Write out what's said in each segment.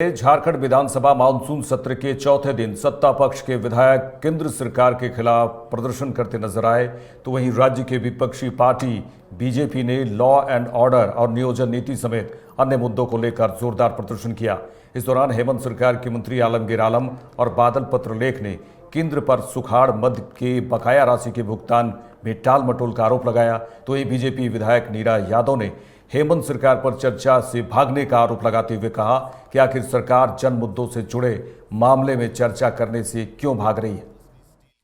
झारखंड विधानसभा monsoon सत्र के चौथे दिन सत्ता पक्ष के विधायक केंद्र सरकार के खिलाफ प्रदर्शन करते नजर आए, तो वहीं राज्य के विपक्षी पार्टी बीजेपी ने लॉ एंड ऑर्डर और नियोजन नीति समेत अन्य मुद्दों को लेकर जोरदार प्रदर्शन किया। इस दौरान हेमंत सरकार के मंत्री आलमगीर आलम और बादल पत्रलेख ने केंद्र पर सुखाड़ मद के बकाया राशि के भुगतान में टाल मटोल का आरोप लगाया, तो वहीं बीजेपी विधायक नीरा यादव ने हेमंत सरकार पर चर्चा से भागने का आरोप लगाते हुए कहा कि आखिर सरकार जन मुद्दों से जुड़े मामले में चर्चा करने से क्यों भाग रही है।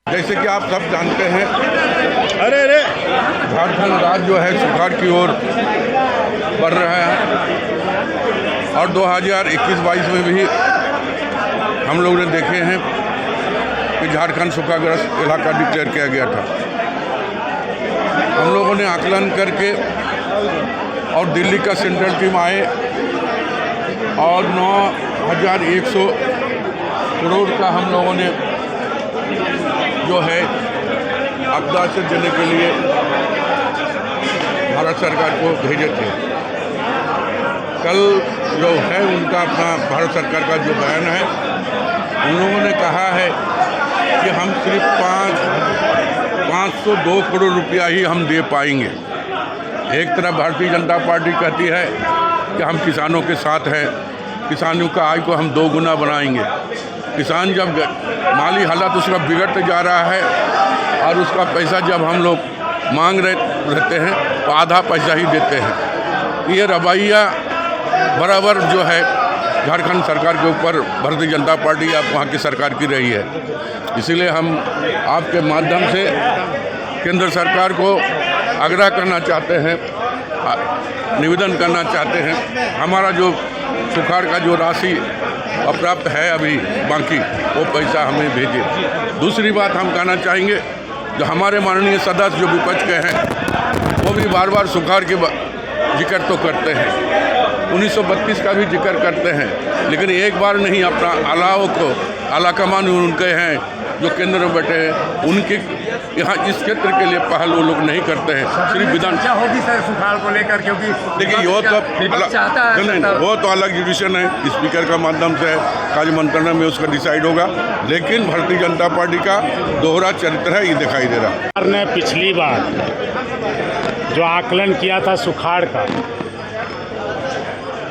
जैसे कि आप सब जानते हैं, झारखंड राज्य जो है सुखाड़ की ओर बढ़ रहा है और 2021-22 में भी हम लोग ने देखे हैं कि झारखंड सूखाग्रस्त इलाका डिक्लेयर किया गया था। हम लोगों ने आकलन करके और दिल्ली का सेंट्रल टीम आए और 9,100 करोड़ का हम लोगों ने जो है आपदा से देने के लिए भारत सरकार को भेजे थे। कल जो है उनका अपना भारत सरकार का जो बयान है, उन लोगों ने कहा है कि हम सिर्फ 502 करोड़ रुपया ही हम दे पाएंगे। एक तरफ भारतीय जनता पार्टी कहती है कि हम किसानों के साथ हैं, किसानों का आय को हम 2 गुना बनाएंगे। किसान जब माली हालत उसका बिगड़ते जा रहा है और उसका पैसा जब हम लोग मांग रहते हैं तो आधा पैसा ही देते हैं। ये रवैया बराबर जो है झारखंड सरकार के ऊपर भारतीय जनता पार्टी या वहाँ की सरकार की रही है। इसीलिए हम आपके माध्यम से केंद्र सरकार को आग्रह करना चाहते हैं, निवेदन करना चाहते हैं, हमारा जो सुखाड़ का जो राशि अप्राप्त है अभी बाकी, वो पैसा हमें भेजिए। दूसरी बात हम कहना चाहेंगे, जो हमारे माननीय सदस्य जो विपक्ष के हैं वो भी बार बार सुखाड़ के जिक्र तो करते हैं, 1932 का भी जिक्र करते हैं, लेकिन एक बार नहीं अपना अलाव को आलाकमान उनके हैं जो केंद्र में बैठे हैं, उनके यहाँ इस क्षेत्र के लिए पहल वो लोग नहीं करते हैं। सिर्फ विधान क्या होगी सर सुखाड़ को लेकर, क्योंकि देखिए वो तो अलग डिसीजन है, स्पीकर का माध्यम से कार्य मंत्रणा में उसका डिसाइड होगा, लेकिन भारतीय जनता पार्टी का दोहरा चरित्र है, ये दिखाई दे रहा है। सरकार ने पिछली बार जो आकलन किया था सुखाड़ का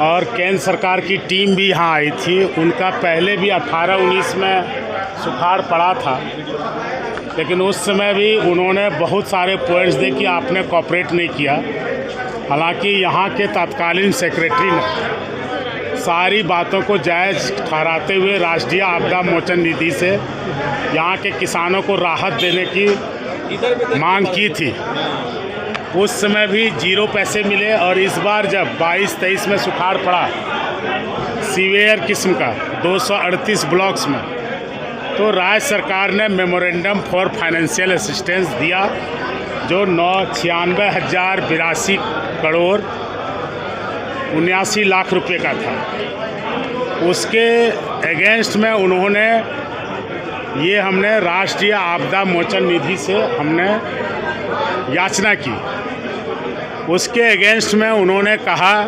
और केंद्र सरकार की टीम भी यहाँ आई थी, उनका पहले भी 18-19 में सुखाड़ पड़ा था, लेकिन उस समय भी उन्होंने बहुत सारे पॉइंट्स दे कि आपने कोऑपरेट नहीं किया। हालांकि यहाँ के तत्कालीन सेक्रेटरी ने सारी बातों को जायज़ ठहराते हुए राष्ट्रीय आपदा मोचन निधि से यहाँ के किसानों को राहत देने की मांग की थी। उस समय भी 0 पैसे मिले और इस बार जब 22-23 में सुखाड़ पड़ा सीवियर किस्म का 238 ब्लॉक्स में, तो राज्य सरकार ने मेमोरेंडम फॉर फाइनेंशियल असिस्टेंस दिया जो 96,082 करोड़ 79 लाख रुपए का था। उसके अगेंस्ट में उन्होंने हमने राष्ट्रीय आपदा मोचन निधि से हमने याचना की। उसके अगेंस्ट में उन्होंने कहा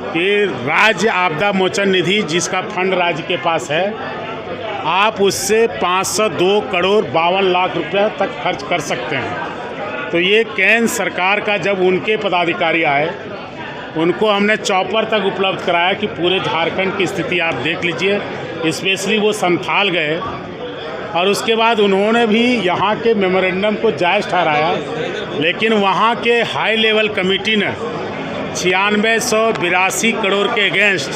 कि राज्य आपदा मोचन निधि जिसका फंड राज्य के पास है, आप उससे 502 करोड़ 52 लाख रुपए तक खर्च कर सकते हैं। तो ये केंद्र सरकार का जब उनके पदाधिकारी आए, उनको हमने चॉपर तक उपलब्ध कराया कि पूरे झारखंड की स्थिति आप देख लीजिए, स्पेशली वो संथाल गए और उसके बाद उन्होंने भी यहाँ के मेमोरेंडम को जायज़ ठहराया, लेकिन वहाँ के हाई लेवल कमेटी ने 9682 करोड़ के अगेंस्ट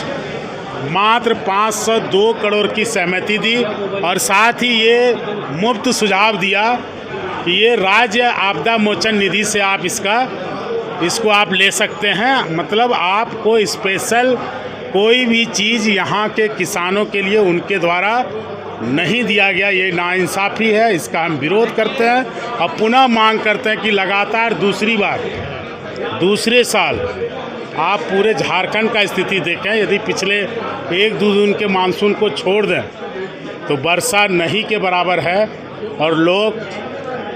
मात्र 502 करोड़ की सहमति दी और साथ ही ये मुफ्त सुझाव दिया कि ये राज्य आपदा मोचन निधि से आप इसको आप ले सकते हैं। मतलब आपको स्पेशल कोई भी चीज़ यहाँ के किसानों के लिए उनके द्वारा नहीं दिया गया। ये नाइंसाफ़ी है, इसका हम विरोध करते हैं और पुनः मांग करते हैं कि लगातार दूसरे साल आप पूरे झारखंड का स्थिति देखें, यदि पिछले 1-2 दिन के मानसून को छोड़ दें तो वर्षा नहीं के बराबर है और लोग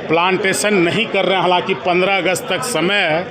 प्लांटेशन नहीं कर रहे हैं। हालांकि 15 अगस्त तक समय है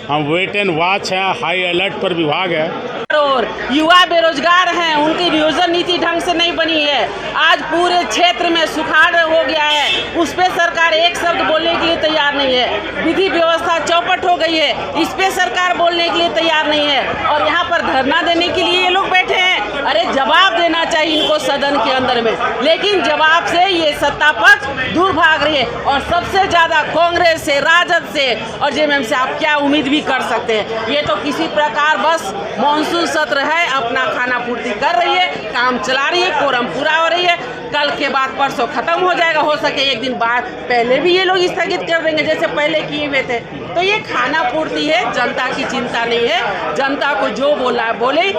हम वेट एंड वॉच है, हाई अलर्ट पर विभाग है। और युवा बेरोजगार हैं, उनकी नियोजन नीति ढंग से नहीं बनी है। आज पूरे क्षेत्र में सुखाड़ हो गया है, उस पे सरकार एक शब्द बोलने के लिए तैयार नहीं है। विधि व्यवस्था चौपट हो गई है, इस पे सरकार बोलने के लिए तैयार नहीं है। और यहाँ पर धरना देने के लिए ये लोग बैठे हैं। अरे जवाब देना चाहिए इनको सदन के अंदर में, लेकिन जवाब से ये सत्ता पक्ष दूर भाग रही है। और सबसे ज्यादा कांग्रेस से, राजद से और जेएमएम से आप क्या उम्मीद भी कर सकते हैं। ये तो किसी प्रकार बस मानसून सत्र है, अपना खाना पूर्ति कर रही है, काम चला रही है, कोरम पूरा हो रही है। कल के बाद परसों खत्म हो जाएगा, हो सके एक दिन बाद पहले भी ये लोग स्थगित कर देंगे जैसे पहले किए हुए थे। तो ये खाना पूर्ति है, जनता की चिंता नहीं है। जनता को जो बोला है बोले।